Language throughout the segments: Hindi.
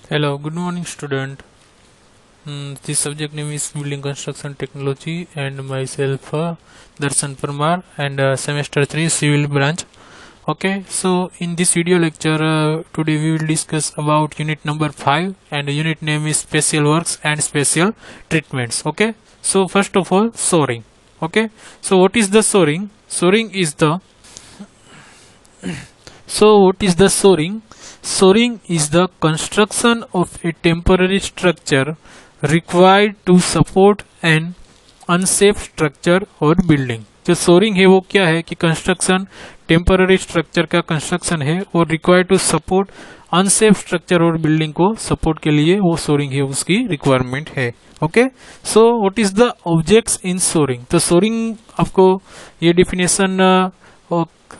Hello, good morning, student. This subject name is Building Construction Technology, and myself, Darshan Parmar, and semester 3 Civil Branch. Okay, so in this video lecture, today we will discuss about unit number 5, and the unit name is Special Works and Special Treatments. Okay, so first of all, soaring. Okay, so what is the soaring? Soaring is the what is the soaring? Soaring is the construction of a temporary structure required to support an unsafe structure और बिल्डिंग. जो सोरिंग है वो क्या है कि कंस्ट्रक्शन टेम्पररी स्ट्रक्चर का कंस्ट्रक्शन है और required to support unsafe structure और बिल्डिंग को सपोर्ट के लिए वो सोरिंग है, उसकी रिक्वायरमेंट है. Okay, so what is the objects in shoring? तो सोरिंग आपको ये डिफिनेशन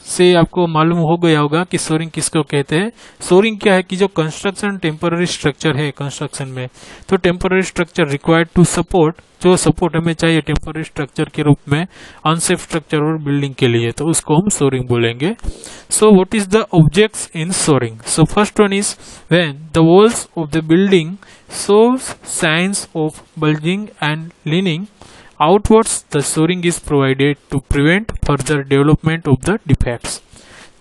से आपको मालूम हो गया होगा कि सोरिंग किसको कहते हैं. सोरिंग क्या है कि जो कंस्ट्रक्शन टेम्पररी स्ट्रक्चर है कंस्ट्रक्शन में, तो temporary structure required to support, जो सपोर्ट हमें चाहिए टेम्पररी स्ट्रक्चर के रूप में अनसेफ स्ट्रक्चर और बिल्डिंग के लिए, तो उसको हम सोरिंग बोलेंगे. So what is the objects in shoring? So first one is when the walls of the building shows signs of bulging and leaning outwards, the soaring is provided to prevent further development of the defects.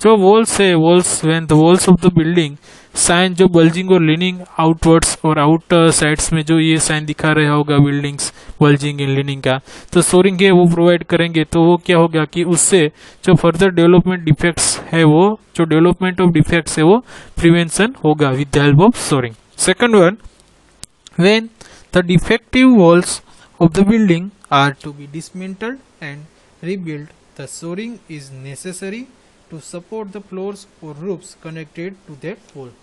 जो वॉल्स है, walls when the walls of the building sign जो बल्जिंग और लीनिंग आउटवर्ड्स और आउट साइड्स में जो ये साइन दिखा रहा होगा बिल्डिंग्स बल्जिंग एंड लीनिंग का, तो सोरिंग है वो प्रोवाइड करेंगे. तो वो क्या होगा कि उससे जो फर्दर डेवलपमेंट डिफेक्ट्स है, वो जो डेवलपमेंट ऑफ डिफेक्ट्स है वो प्रिवेंशन होगा with the help of shoring. Second one, when the defective walls of the building are to be dismantled and rebuilt, the soaring is necessary to support the floors or roofs connected to that wall.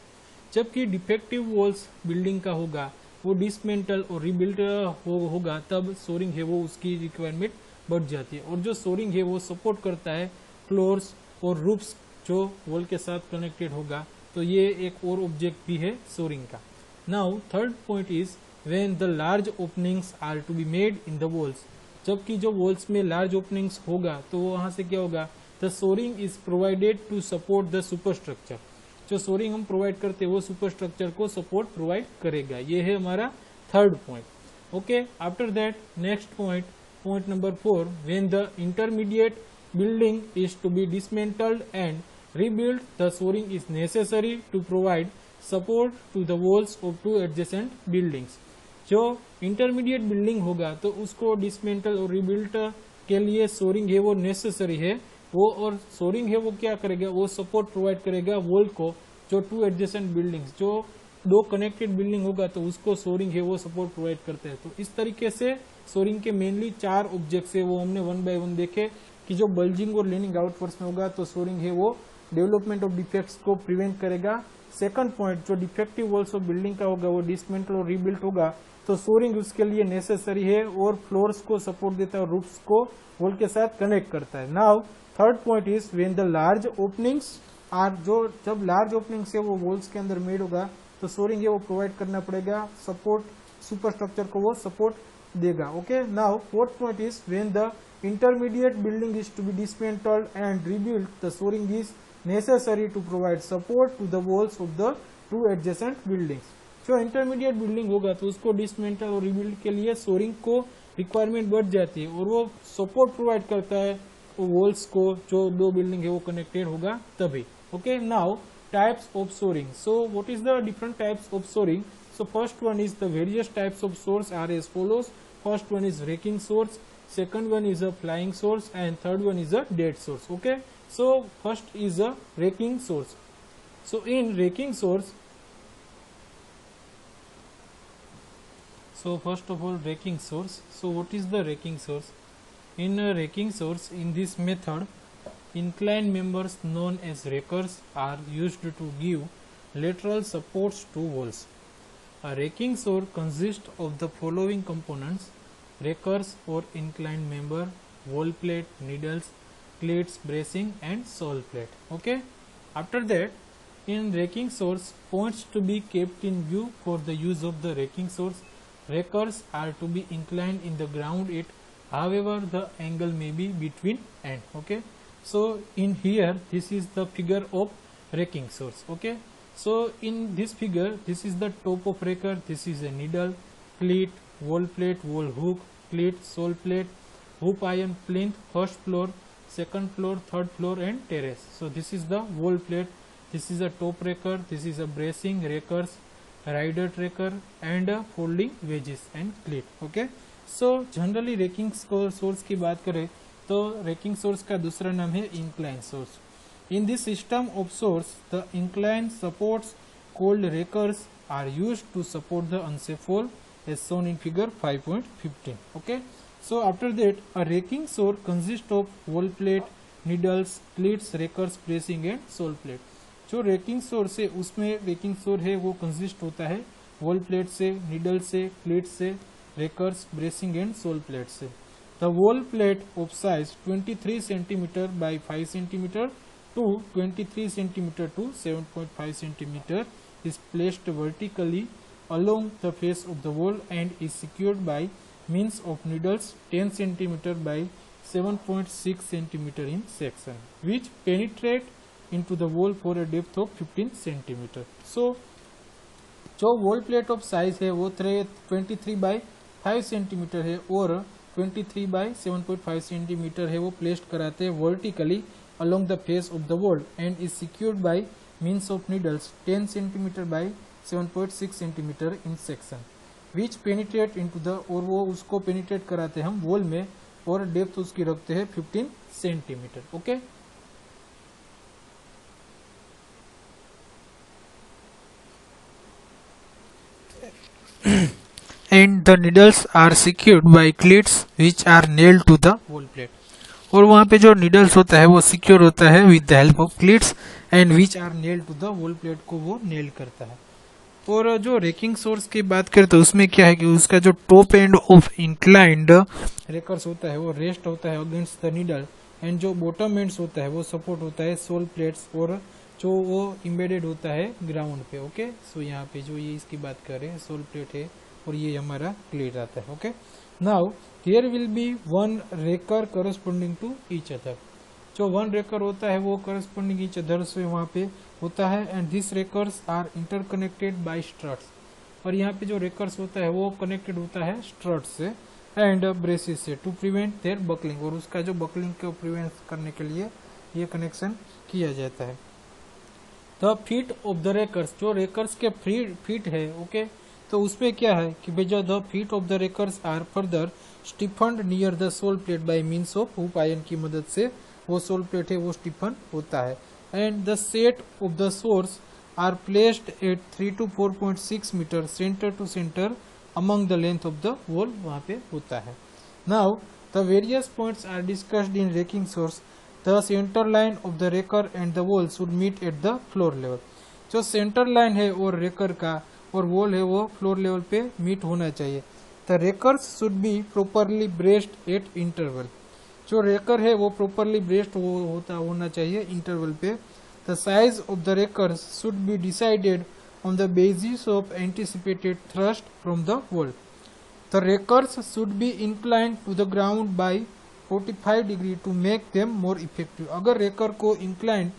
जबकि डिफेक्टिव वॉल्स बिल्डिंग का होगा वो डिसमेंटल और रिबिल्ड होगा, तब सोरिंग है वो उसकी रिक्वायरमेंट बढ़ जाती है. और जो सोरिंग है वो सपोर्ट करता है फ्लोर्स और रूफ्स जो वॉल के साथ कनेक्टेड होगा. तो ये एक और ऑब्जेक्ट भी है सोरिंग का. Now third point is when the large openings are to be made in the walls. जबकि जो walls में large openings होगा तो वहाँ से क्या होगा, the soaring is provided to support the superstructure. जो soaring हम provide करते हैं वो superstructure को support provide करेगा. ये है हमारा third point. Okay, after that next point number 4, when the intermediate building is to be dismantled and rebuilt, the soaring is necessary to provide support to the walls of two adjacent buildings. जो इंटरमीडिएट बिल्डिंग होगा तो उसको डिसमेंटल और रिबिल्ट के लिए सोरिंग है वो नेसेसरी है वो, और सोरिंग है वो क्या करेगा, वो सपोर्ट प्रोवाइड करेगा वॉल को. जो टू एडजेसेंट बिल्डिंग्स, जो दो कनेक्टेड बिल्डिंग होगा तो उसको सोरिंग है वो सपोर्ट प्रोवाइड करते हैं. तो इस तरीके से सोरिंग के मेनली 4 ऑब्जेक्ट्स है वो हमने 1 बाय 1 देखे कि जो बल्जिंग और लीनिंग आउटवर्ड्स में होगा तो सोरिंग है वो डेवलपमेंट ऑफ डिफेक्ट्स को प्रिवेंट करेगा. सेकंड पॉइंट, जो डिफेक्टिव वॉल्स ऑफ बिल्डिंग का होगा वो डिसमेंटल और रीबिल्ट होगा, तो सोरिंग उसके लिए नेसेसरी है और फ्लोर्स को सपोर्ट देता है और रूफ्स को वॉल के साथ कनेक्ट करता है. Now third point is when the large openings are, जो जब लार्ज ओपनिंग्स है वो वॉल्स के अंदर मेड होगा तो सोरिंग है वो प्रोवाइड करना पड़ेगा, सपोर्ट सुपरस्ट्रक्चर को वो सपोर्ट देगा. Okay, now fourth point is when the intermediate building is to be dismantled and rebuilt, the shoring is necessary to provide support to the walls of the two adjacent buildings. जो इंटरमीडिएट बिल्डिंग होगा तो उसको डिसमेंटल और रिबिल्ड के लिए सोरिंग को रिक्वायरमेंट बढ़ जाती है और वो सपोर्ट प्रोवाइड करता है वॉल्स को जो दो बिल्डिंग है वो कनेक्टेड होगा तभी. Okay, now types of shoring. So what is the different types of shoring? So first one is the various types of shores are as follows. First one is raking shores, second one is a flying source, and third one is a dead source. Okay, so first is a raking source. So in raking source, so first of all raking source. So what is the raking source? In a raking source, in this method, inclined members known as rakers are used to give lateral supports to walls. A raking source consists of the following components: rakers or inclined member, wall plate, needles, cleats, bracing and sole plate. Okay, after that, in raking source, points to be kept in view for the use of the raking source. Rakers are to be inclined in the ground it, however the angle may be between end. Okay, so in here this is the figure of raking source. Okay, So in this figure, this is the top of breaker, this is a needle, cleat, wall plate, wall hook, cleat, sole plate, hoop iron, plinth, first floor, second floor, third floor and terrace. So this is the wall plate, this is a top breaker, this is a bracing, rakers, rider tracker and folding wedges and cleat. Okay, so generally racking source की बात करें तो रेकिंग सोर्स का दूसरा नाम है incline source. In this system of source, the inclined supports called rakers are used to support the unsafe wall as shown in figure 5.15. Okay, so after that a raking source consists of wall plate, needles, cleats, rakers, bracing and sole plate. जो रेकिंग सोर्स है उसमें रेकिंग सोर्स है वो कंसिस्ट होता है वॉल प्लेट से, नीडल से, क्लीट से, रेकर्स, ब्रेसिंग एंड सोल प्लेट से. The wall plate of size 23 centimetre by 5 centimetre to 23 centimeter to 7.5 centimeter is placed vertically along the face of the wall and is secured by means of needles 10 centimeter by 7.6 centimeter in section, which penetrate into the wall for a depth of 15 centimeter. So जो wall plate of size है वो 23 by 5 centimeter है और 23 by 7.5 centimeter है वो placed कराते हैं vertically along the face of the wall and is secured by means of needles 10 cm by 7.6 cm in section, which penetrate into the, और वो उसको penetrate कराते हैं हम wall में और डेप्थ उसकी रखते हैं 15 centimetre. Okay, and the needles are secured by cleats which are nailed to the wall plate. और वहाँ पे जो नीडल्स होता है वो सिक्योर होता है with the help of cleats and which are nailed to the wall plate को वो नेल करता है. और जो रेकिंग सोर्स की बात करें तो उसमें क्या है कि उसका जो टॉप एंड ऑफ इंक्लाइंड रेकर्स होता है वो रेस्ट होता है अगेंस्ट द नीडल एंड जो बॉटम एंड्स होता है वो सपोर्ट होता है सोल प्लेट्स और जो वो इम्बेडेड होता है ग्राउंड पे. ओके, सो यहाँ पे जो ये इसकी बात कर रहे हैं सोल प्लेट है और ये हमारा क्लीट आता है. Okay, now here will be one raker corresponding to each other. जो वन रेकर होता है वो corresponding each other से वहाँ पे होता है and these rakers are interconnected by struts. और यहाँ पे जो रेकर्स होता है वो कनेक्टेड होता है स्ट्रट्स से एंड ब्रेसेस से टू प्रिवेंट देयर बकलिंग, और उसका जो बकलिंग को प्रिवेंट करने के लिए ये कनेक्शन किया जाता है. द फीट ऑफ द रेकर्स, जो रेकर्स के फीट है ओके, तो उसमें क्या है कि भाई जो the feet of the rakers are further stiffened near the sole plate by means of hoop iron की मदद से वो सोल प्लेट है वो स्टिफन होता है. And the set of the shores are placed at 3 to 4.6 metre centre to centre among the length of the wall वहाँ पे होता है. Now the various points are discussed in raking shores. The centre line of the raker and the wall should meet at the floor level. जो सेंटर लाइन है और रेकर का और वॉल है वो फ्लोर लेवल पे मीट होना चाहिए. The rakers should be properly braced at interval. जो रेकर है वो प्रॉपरली ब्रेस्ड होना चाहिए इंटरवल पे. The size of the rakers should be decided on the basis of anticipated thrust from the wall. The rakers should be inclined to the ground by 45 degree to make them more effective. अगर रेकर को इंक्लाइंड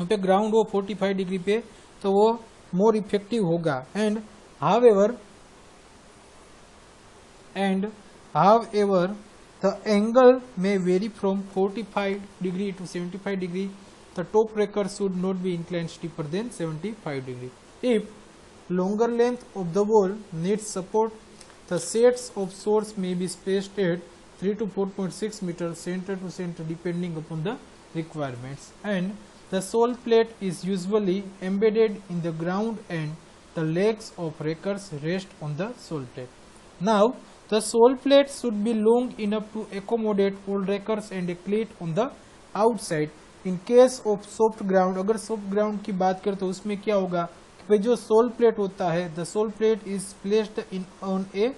पे ग्राउंड हो 45 डिग्री पे तो वो मोर इफेक्टिव होगा. And however the angle may vary from 45 degree to 75 degree. The top breaker should not be inclined steeper than 75 degree. If longer length of the wall needs support, the sets of source may be spaced at 3 to 4.6 meters center to center depending upon the requirements. And the sole plate is usually embedded in the ground and the legs of rakers rest on the sole plate. Now the sole plate should be long enough to accommodate all rakers and a cleat on the outside. In case of soft ground, अगर soft ground की बात करें तो उसमें क्या होगा कि भाई जो सोल प्लेट होता है the sole plate is placed on a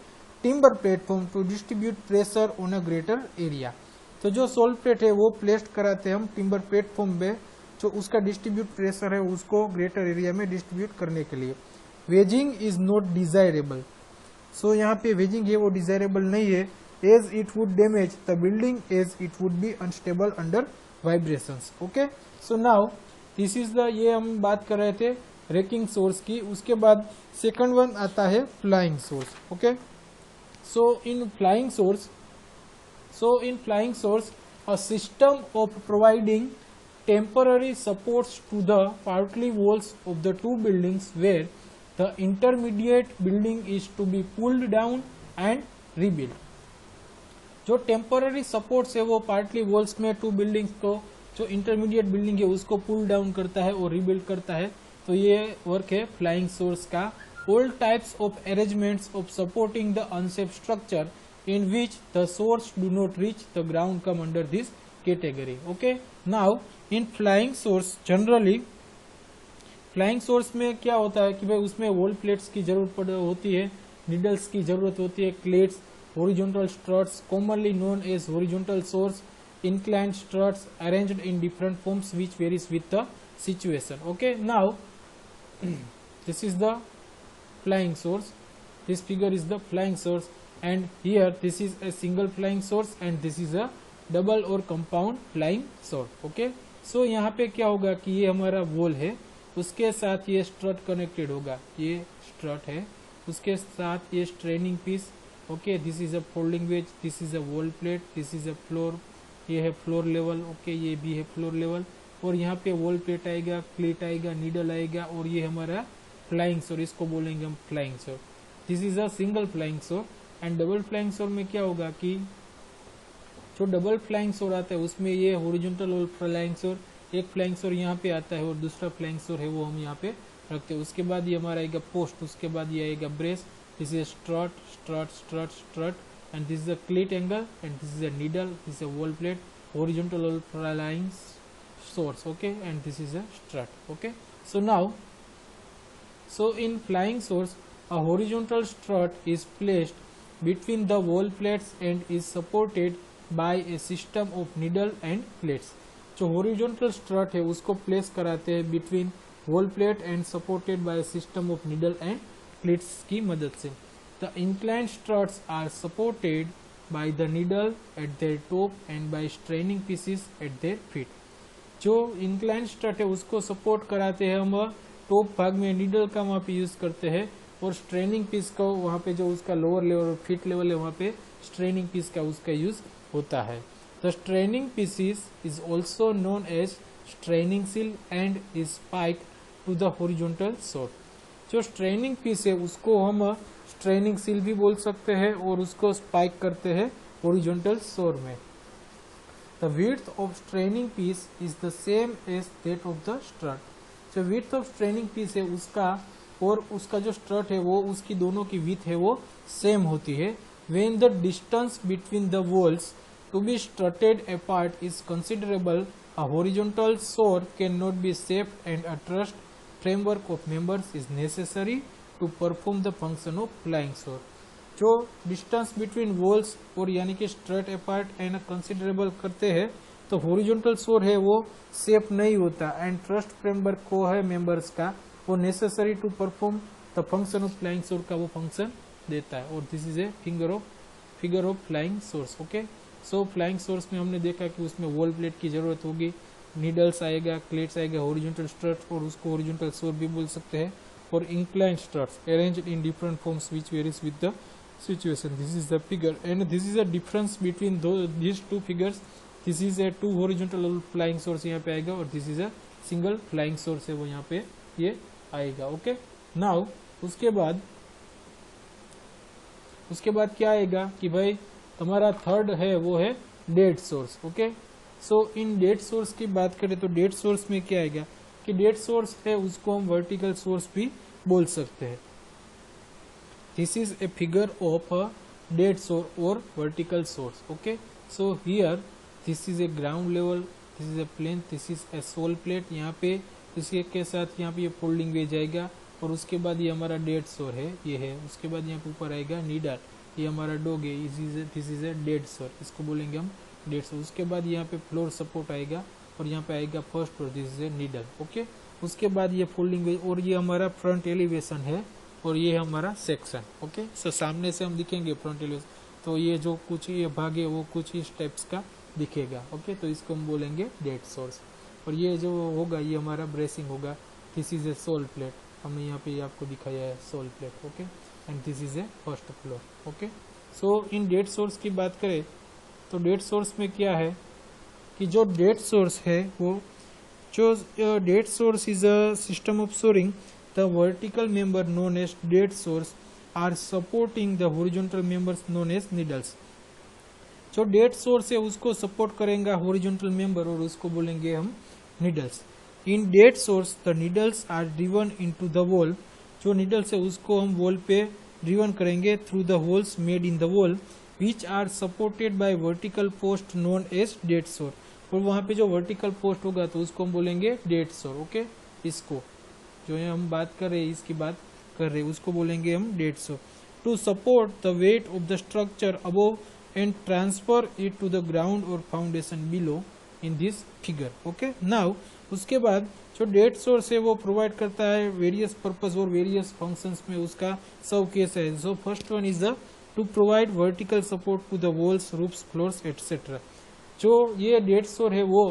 timber platform to distribute pressure on a greater area. तो जो सोल प्लेट है वो प्लेस्ड कराते हैं हम टिम्बर प्लेटफॉर्म पे, जो उसका डिस्ट्रीब्यूट प्रेशर है उसको ग्रेटर एरिया में डिस्ट्रीब्यूट करने के लिए. Wedging is not desirable. So यहाँ पे वेजिंग है वो डिजायरेबल नहीं है as it would damage the building as it would be unstable under vibrations. Okay, so now this is the, ये हम बात कर रहे थे रेकिंग सोर्स की। उसके बाद सेकंड वन आता है flying source. Okay, so in flying source a system of providing temporary supports to the partly walls of the two buildings where the intermediate building is to be pulled down and rebuilt। जो टेम्पररी सपोर्ट्स है वो पार्टली वॉल्स में टू बिल्डिंग्स को, जो इंटरमीडिएट बिल्डिंग है उसको पुल डाउन करता है और रीबिल्ड करता है। तो ये वर्क है फ्लाइंग सोर्स का। All types of arrangements of supporting the unsafe structure in which the source do not reach the ground come under this category। okay, now in flying source generally flying shores में क्या होता है कि भाई उसमें वॉल प्लेट्स की जरूरत होती है, नीडल्स की जरूरत होती है, cleats, horizontal struts commonly known as horizontal shores, inclined struts arranged in different forms which varies with the situation। okay, now this is the flying source, this figure is the flying source and here this is a single flying source and this is a double or compound flying source। okay, so यहाँ पे क्या होगा कि ये हमारा वॉल है, उसके साथ ये स्ट्रट कनेक्टेड होगा, ये स्ट्रट है, उसके साथ ये straining piece. Okay, this is a folding wedge, this is a wall plate, this is a floor, ये है फ्लोर लेवल। ओके, ये भी है फ्लोर लेवल और यहाँ पे वॉल प्लेट आएगा, क्लेट आएगा, नीडल आएगा और ये हमारा फ्लाइंग सोर, इसको बोलेंगे हम फ्लाइंग सोर। This is a single flying सोर एंड डबल फ्लाइंग सोर में क्या होगा कि जो डबल फ्लाइंग सोर आता है उसमें ये हॉरिजॉन्टल और फ्लाइंग सोर, एक फ्लाइंग सोर यहाँ पे आता है और दूसरा फ्लाइंग सोर है वो हम यहाँ पे रखते हैं। उसके बाद ये हमारा आएगा पोस्ट, उसके बाद ये आएगा brace, this is strut strut strut strut and this is a cleat angle and this is a needle, this is a wall plate, horizontal और flying source. Okay, and this is a strut. Okay, so now in flying source a horizontal strut is placed between the wall plates and is supported by a system of needle and plates। जो हॉरिजॉन्टल स्ट्रट है उसको प्लेस कराते हैं between wall plate and supported by system of needle and plates की मदद से। The inclined struts are supported by the needle at their top and by straining pieces at their feet. जो इंक्लाइंड स्ट्रट है उसको सपोर्ट कराते हैं हम टॉप भाग में, नीडल का वहाँ पे यूज करते हैं और स्ट्रेनिंग पीस को वहाँ पे जो उसका लोअर लेवल और फीट लेवल है वहाँ पे स्ट्रेनिंग पीस का उसका यूज होता है। The straining pieces is also known as straining sill and is spike to the horizontal shore. जो स्ट्रेनिंग पीस है उसको हम स्ट्रेनिंग सील भी बोल सकते हैं और उसको स्पाइक करते हैं हॉरिजॉन्टल सोर में। The width of straining piece is the same as that of the strut. जो विड्थ ऑफ स्ट्रेनिंग पीस है उसका और उसका जो स्ट्रट है वो उसकी दोनों की विड्थ है वो सेम होती है। When the distance between the walls to be strutted apart is considerable a horizontal shore can not be safed and a trussed framework of members is necessary to perform the function of flying shore. जो डिस्टेंस बिटवीन वॉल्स और यानी कि स्ट्रट अपार्ट एंड कंसिडरेबल करते हैं तो हॉरिजॉन्टल सोर है वो सेफ नहीं होता एंड ट्रस्ट फ्रेमवर्क को है मेंबर्स का वो necessary to perform the function of flying shore का वो फंक्शन देता है। और this is a figure of flying source. Okay, so flying shores में हमने देखा कि उसमें वॉल प्लेट की जरूरत होगी, नीडल्स आएगा, क्लेट्स आएगा, हॉरिजॉन्टल स्ट्रट और उसको हॉरिजॉन्टल सोर भी बोल सकते हैं, और inclined struts arranged in different forms which varies with the situation. This is the figure and this is the difference between these two figures. This is a two horizontal flying shores यहाँ पे आएगा और this is a single flying shores है वो यहाँ पे ये आएगा। ओके, नाउ उसके बाद क्या आएगा कि भाई हमारा थर्ड है वो है डेड सोर्स। ओके, सो इन डेड सोर्स की बात करें तो डेड सोर्स में क्या आएगा कि डेड सोर्स है उसको हम वर्टिकल सोर्स भी बोल सकते हैं। This is a figure of a dead shore और vertical shores. Okay, so here this is a ground level, this is a plane, this is a sole plate. यहाँ पे इसके के साथ यहाँ पे ये फोल्डिंग वेज आएगा और उसके बाद ये हमारा डेड सोर है, ये है। उसके बाद यहाँ पे ऊपर आएगा नीडल, ये हमारा डॉग है, दिस इज ए डेड सोर, इसको बोलेंगे हम डेड सोर। उसके बाद यहाँ पे फ्लोर सपोर्ट आएगा और यहाँ पे आएगा first floor, this is a needle. Okay, उसके बाद ये फोल्डिंग वेज और ये हमारा फ्रंट एलिवेशन है और ये हमारा सेक्शन। ओके, सो सामने से हम दिखेंगे फ्रंट एलिवेशन तो ये जो कुछ ये भाग है वो कुछ इस टाइप्स का दिखेगा। ओके, तो इसको हम बोलेंगे डेड सोर्स। और ये जो होगा ये हमारा ब्रेसिंग होगा this is a sole plate, हमने यहाँ पे आपको दिखाया है sole plate, okay, and this is a first floor, okay. So in dead shores की बात करें तो डेट सोर्स में क्या है कि जो डेट सोर्स है वो जो dead shores is a system of shoring the vertical member known as dead shores are supporting the horizontal members known as needles. जो डेट सोर्स है उसको सपोर्ट करेंगे हॉरिजॉन्टल मेंबर और उसको बोलेंगे हम needles. In dead shores the needles are driven into the wall, जो नीडल्स है उसको हम वॉल पे ड्रिवन करेंगे through the holes made in the wall which are supported by vertical post known as dead shore, और वहाँ पे जो वर्टिकल पोस्ट होगा तो उसको हम बोलेंगे डेट सोर, ओके। इसको जो है हम बात कर रहे हैं इसकी बात कर रहे हैं उसको बोलेंगे हम dead shore. To support the weight of the structure above and transfer it to the ground और foundation below in this figure, okay. Now उसके बाद जो डेट सोर्स है वो प्रोवाइड करता है वेरियस पर्पस और वेरियस फंक्शंस में उसका सब केस है। So first one is the to provide vertical support to the walls, roofs, floors etcetera. जो ये डेट सोर्स है वो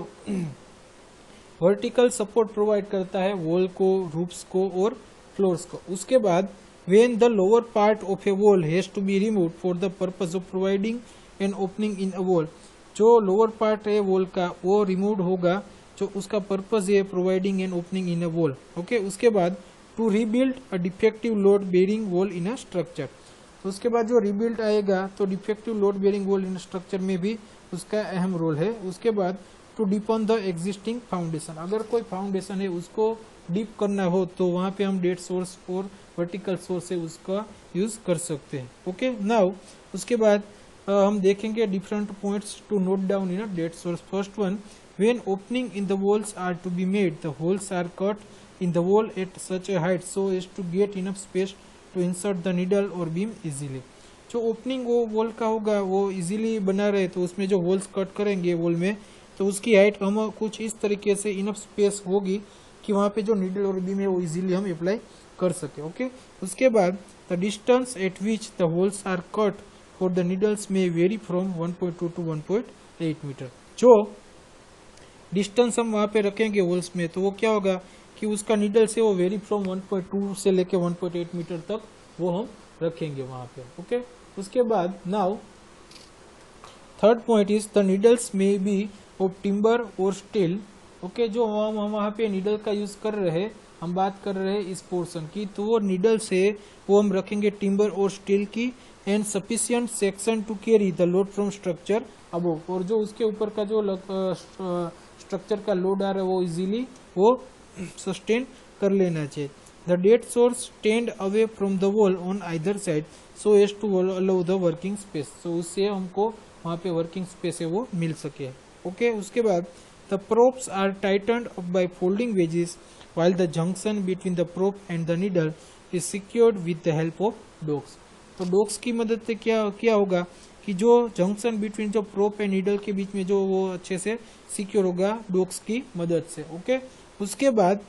वर्टिकल सपोर्ट प्रोवाइड करता है वॉल को, रूफ्स को और फ्लोर्स को। उसके बाद when the lower part of a wall has to be removed for the purpose of providing an opening in a wall, जो लोअर पार्ट है वॉल का वो रिमूव होगा जो उसका पर्पस है providing an opening in a wall, okay. उसके बाद to rebuild a defective load bearing wall in a structure, तो उसके बाद जो रीबिल्ड आएगा तो defective load bearing wall in structure में भी उसका अहम रोल है। उसके बाद to deepen the existing foundation, अगर कोई फाउंडेशन है उसको डीप करना हो तो वहाँ पे हम डेट सोर्स और वर्टिकल सोर्स है उसका यूज कर सकते हैं, ओके। नाउ उसके बाद हम देखेंगे different points to note down in a dead shores. First one, when opening in the walls are to be made the holes are cut in the wall at such a height so as to get enough space to insert the needle और बीम इजीली। जो ओपनिंग वो वॉल का होगा वो इजीली बना रहे तो उसमें जो होल्स कट करेंगे वॉल में तो उसकी हाइट हम कुछ इस तरीके से इनफ स्पेस होगी कि वहाँ पे जो नीडल और बीम है वो इजीली हम अप्लाई कर सके, ओके। उसके बाद the distance at which the holes are cut for the needles may vary from 1.2 to 1.8 metre. जो डिस्टेंस हम वहाँ पे रखेंगे होल्स में तो वो क्या होगा कि उसका नीडल से वो वेरी फ्रॉम 1.2 से लेके 1.8 मीटर तक वो हम रखेंगे वहाँ पे, ओके। उसके बाद now third point is the needles में बी ऑफ टिम्बर और स्टील, ओके। जो हम वहाँ पे नीडल का यूज कर रहे हैं, हम बात कर रहे हैं इस पोर्शन की, तो वो नीडल से वो हम रखेंगे टिम्बर और स्टील की and sufficient section two carry the load from structure above, और जो उसके ऊपर का जो स्ट्रक्चर का लोड आ रहा है वो इजीली वो सस्टेन कर लेना चाहिए। The dead shores stand away from the wall on either side so as to allow the working space, तो उससे हमको वहाँ पे वर्किंग स्पेस है वो मिल सके, ओके। उसके बाद the props are tightened up by folding wedges while the junction between the prop and the needle is secured with the help of dogs, तो डॉग्स की मदद से क्या होगा कि जो जंक्शन बिटवीन जो प्रोप एंड नीडल के बीच में जो वो अच्छे से सिक्योर होगा डॉग्स की मदद से, ओके। उसके बाद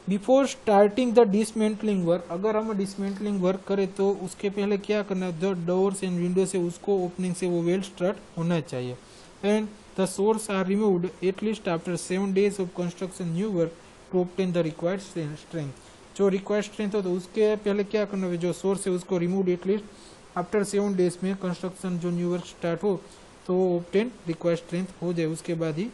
before starting the dismantling work, अगर हम डिसमेंटलिंग वर्क करें तो उसके पहले क्या करना है, जो डोर्स एंड विंडो से उसको ओपनिंग से वो वेल स्टार्ट होना चाहिए। And the shores are removed at least after 7 days of construction new work to obtain the required strength, जो रिक्वायर्ड स्ट्रेंथ हो तो उसके पहले क्या करना है, जो सोर्स है उसको रिमूव एटलीस्ट आफ्टर 7 days में कंस्ट्रक्शन जो न्यू वर्क स्टार्ट हो तो ऑब्टेन रिक्वायर्ड स्ट्रेंथ हो जाए उसके बाद ही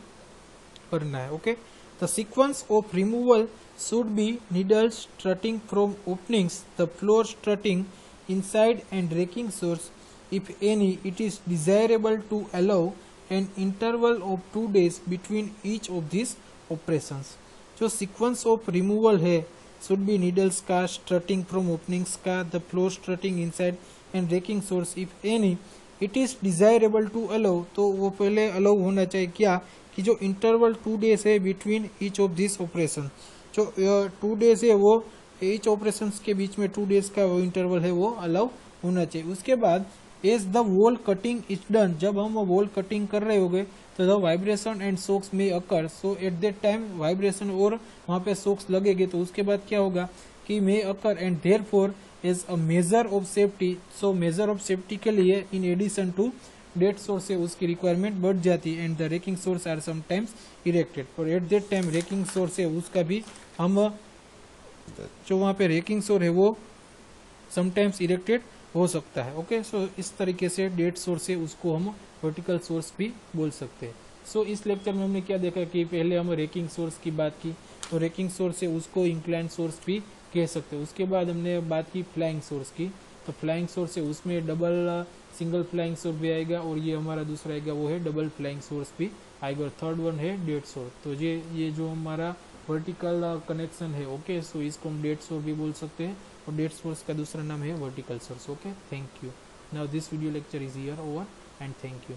करना है, okay. The sequence of removal should be needle strutting from openings, the floor strutting inside and raking shores if any, it is desirable to allow an interval of 2 days between each of this operations. जो सीक्वेंस ऑफ रिमूवल है शुड बी नीडल्स का, स्ट्रटिंग फ्रॉम ओपनिंग्स का, the floor strutting inside and raking shores if any, it is desirable to allow, तो वो पहले अलाउ होना चाहिए क्या कि जो इंटरवल 2 days है between each of this operation, जो 2 days है वो ईच ऑपरेशन के बीच में 2 days का वो इंटरवल है वो अलाउ होना चाहिए। उसके बाद as the wall cutting is done, जब हम वॉल कटिंग कर रहे होंगे तो द वाइब्रेशन एंड शॉक्स में अकर, सो एट दैट टाइम वाइब्रेशन और वहाँ पे शॉक्स लगेंगे तो उसके बाद क्या होगा कि may occur and therefore as a measure of safety, so measure of safety के लिए in addition to dead shores है उसकी रिक्वायरमेंट बढ़ जाती है। And the raking shores are sometimes erected, और at that time raking shores है उसका भी हम जो वहाँ पे रेकिंग सोर्स है वो समटाइम्स इरेक्टेड हो सकता है। ओके, सो इस तरीके से डेड सोर्स है उसको हम वर्टिकल सोर्स भी बोल सकते हैं। सो इस लेक्चर में हमने क्या देखा कि पहले हम रेकिंग सोर्स की बात की, तो रेकिंग सोर्स है उसको इंक्लाइन सोर्स भी कह सकते हैं। उसके बाद हमने बात की फ्लाइंग सोर्स की, तो फ्लाइंग सोर्स है उसमें डबल सिंगल फ्लाइंग सोर्स भी आएगा और ये हमारा दूसरा आएगा वो है डबल फ्लाइंग सोर्स भी आएगा, और थर्ड वन है डेड सोर्स। तो ये जो हमारा वर्टिकल कनेक्शन है, ओके, सो इसको हम डेड सोर्स भी बोल सकते हैं, और डेड सोर्स का दूसरा नाम है vertical shores. Okay, thank you. Now this video lecture is here over and thank you.